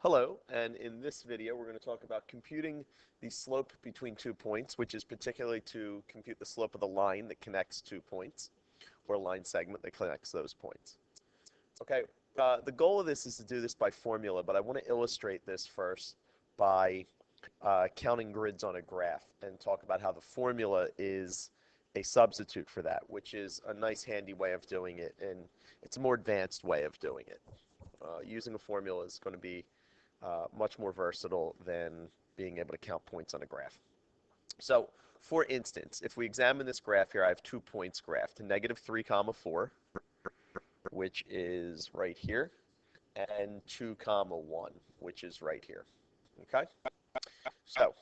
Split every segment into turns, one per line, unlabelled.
Hello, and in this video we're going to talk about computing the slope between 2 points, which is particularly to compute the slope of the line that connects 2 points, or a line segment that connects those points. Okay, the goal of this is to do this by formula, but I want to illustrate this first by counting grids on a graph and talk about how the formula is a substitute for that, which is a nice handy way of doing it, and it's a more advanced way of doing it. Using a formula is going to be much more versatile than being able to count points on a graph. So, for instance, if we examine this graph here, I have 2 points graphed, -3, 4, which is right here, and 2, 1, which is right here. Okay? So,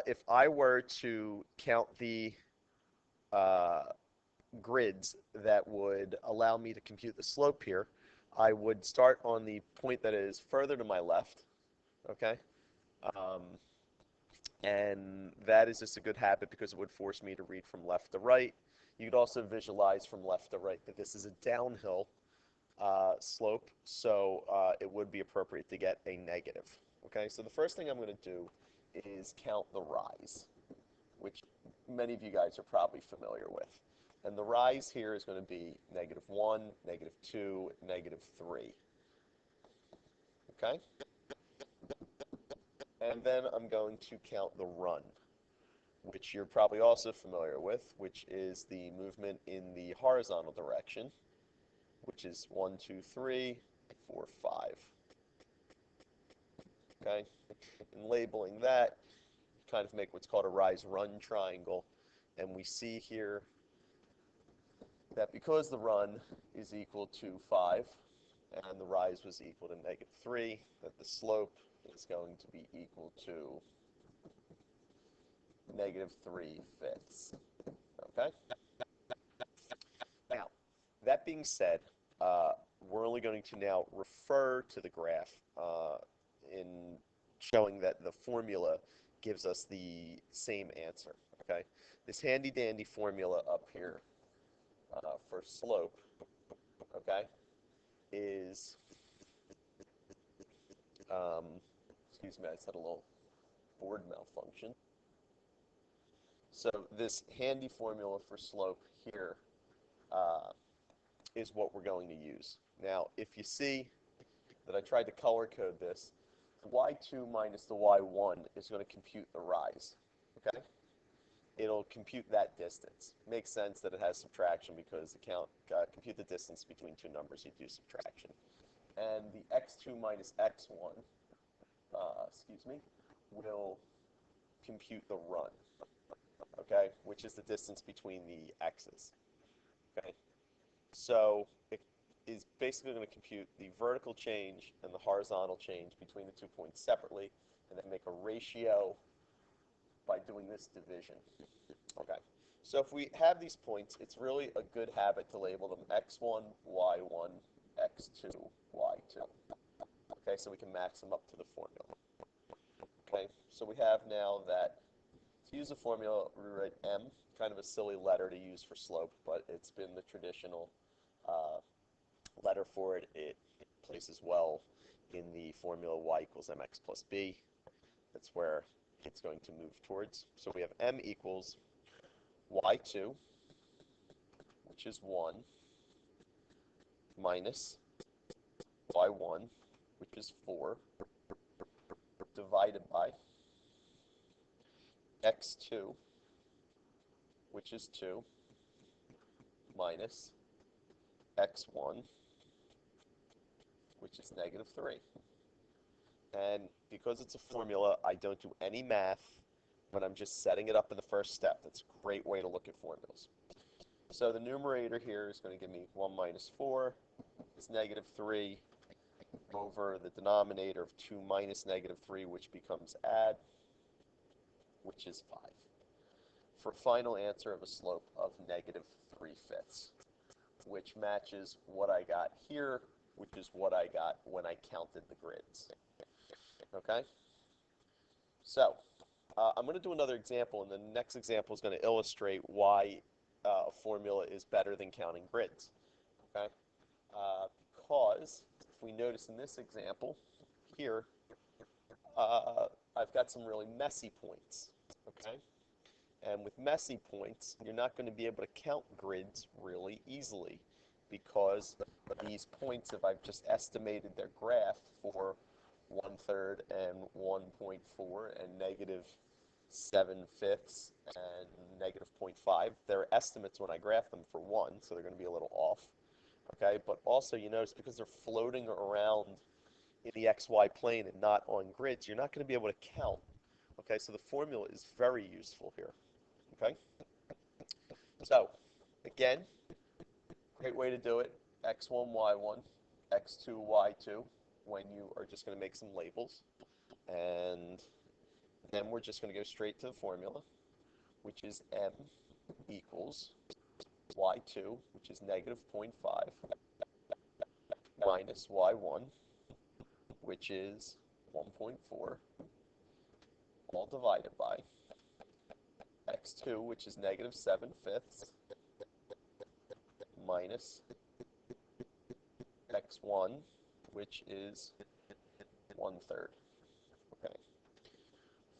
if I were to count the uh, grids that would allow me to compute the slope here, I would start on the point that is further to my left, okay? Um, and that is just a good habit because it would force me to read from left to right. You could also visualize from left to right that this is a downhill slope, so it would be appropriate to get a negative. Okay, so the first thing I'm going to do is count the rise, which many of you guys are probably familiar with. And the rise here is going to be -1, -2, -3. Okay? And then I'm going to count the run, which you're probably also familiar with, which is the movement in the horizontal direction, which is 1, 2, 3, 4, 5. Okay? And labeling that, kind of make what's called a rise-run triangle. And we see here that because the run is equal to 5 and the rise was equal to -3, that the slope is going to be equal to -3/5. Okay? Now, that being said, we're only going to now refer to the graph in showing that the formula gives us the same answer. Okay? This handy dandy formula up here for slope, okay, is, um, excuse me, I just had a little board malfunction. So this handy formula for slope here uh, is what we're going to use. Now, if you see that I tried to color code this, the y2 minus the y1 is going to compute the rise, okay? It'll compute that distance. Makes sense that it has subtraction because to compute the distance between two numbers, you do subtraction. And the x2 minus x1, excuse me, will compute the run, okay, which is the distance between the x's, okay? So it is basically going to compute the vertical change and the horizontal change between the 2 points separately, and then make a ratio by doing this division. Okay. So if we have these points, it's really a good habit to label them x1, y1, x2, y2. Okay, so we can match them up to the formula. Okay, so we have now that to use the formula, we write m, kind of a silly letter to use for slope, but it's been the traditional letter for it. It places well in the formula y equals mx plus b. That's where it's going to move towards. So we have m equals y2, which is 1, minus y1, which is 4, divided by x2, which is 2, minus x1, which is -3. And because it's a formula, I don't do any math, but I'm just setting it up in the first step. That's a great way to look at formulas. So the numerator here is going to give me 1 minus 4. It's -3 over the denominator of 2 minus -3, which becomes add, which is 5, for a final answer of a slope of -3/5, which matches what I got here, which is what I got when I counted the grids. Okay? So, I'm going to do another example, and the next example is going to illustrate why a formula is better than counting grids. Okay? Because if we notice in this example here, I've got some really messy points, okay? And with messy points, you're not going to be able to count grids really easily because these points, if I've just estimated their graph for 1/3 and 1.4 and -7/5 and -0.5, they're estimates when I graph them for 1, so they're going to be a little off. Okay, but also you notice because they're floating around in the XY plane and not on grids, you're not going to be able to count. Okay, so the formula is very useful here. Okay, so again, great way to do it, x1, y1, x2, y2, when you are just going to make some labels. And then we're just going to go straight to the formula, which is m equals y2, which is -0.5, minus y1, which is 1.4, all divided by x2, which is -7/5, minus x1, which is 1/3. Okay.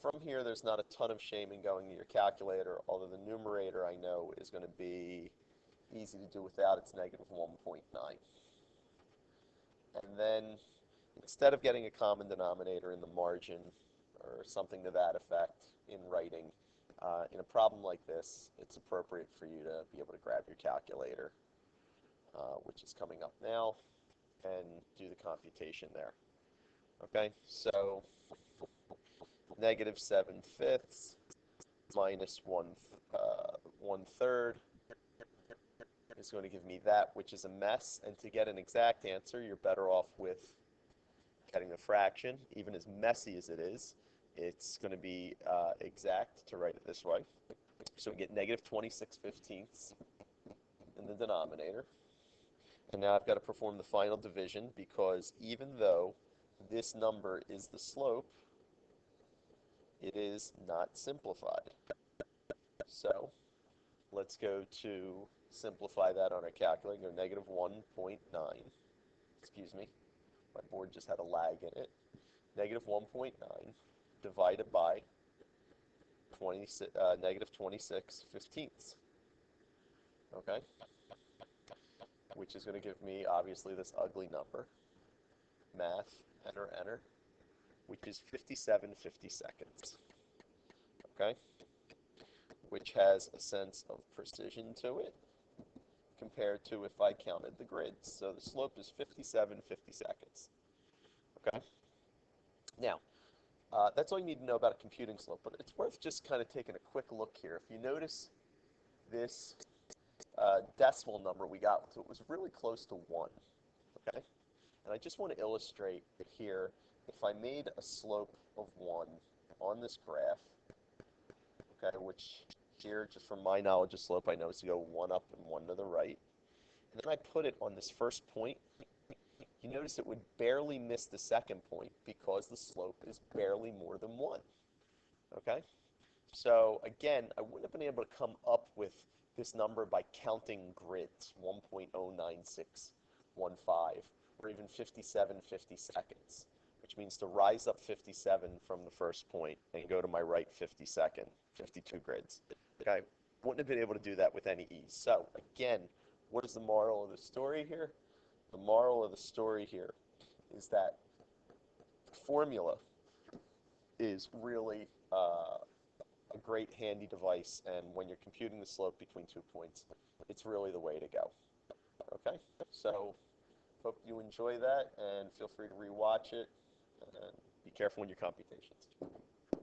From here, there's not a ton of shame in going to your calculator, although the numerator I know is going to be easy to do without. It's -1.9. And then instead of getting a common denominator in the margin or something to that effect in writing, in a problem like this, it's appropriate for you to be able to grab your calculator, which is coming up now, and do the computation there. Okay, so -7/5 minus 1/3 is going to give me that, which is a mess. And to get an exact answer, you're better off with getting the fraction. Even as messy as it is, it's going to be exact to write it this way. So we get -26/15 in the denominator. And now I've got to perform the final division because even though this number is the slope, it is not simplified. So let's go to simplify that on our calculator. Go -1.9. Excuse me, my board just had a lag in it. -1.9 divided by -26/15. Okay? Which is going to give me, obviously, this ugly number. Math, enter, which is 57/52. Okay? Which has a sense of precision to it compared to if I counted the grids. So the slope is 57/52. Okay? Now, that's all you need to know about a computing slope, but it's worth just kind of taking a quick look here. If you notice this decimal number we got, so it was really close to 1. Okay? And I just want to illustrate here, if I made a slope of 1 on this graph, okay, which here, just from my knowledge of slope, I know is to go 1 up and 1 to the right. And then I put it on this first point, you notice it would barely miss the second point because the slope is barely more than 1. Okay? So again, I wouldn't have been able to come up with this number by counting grids, 1.09615, or even 57/52, which means to rise up 57 from the first point and go to my right 52nd, 52 grids. Okay, wouldn't have been able to do that with any ease. So again, what is the moral of the story here? The moral of the story here is that formula is really a great handy device, and when you're computing the slope between 2 points, it's really the way to go. Okay, so hope you enjoy that, and feel free to rewatch it, and be careful in your computations.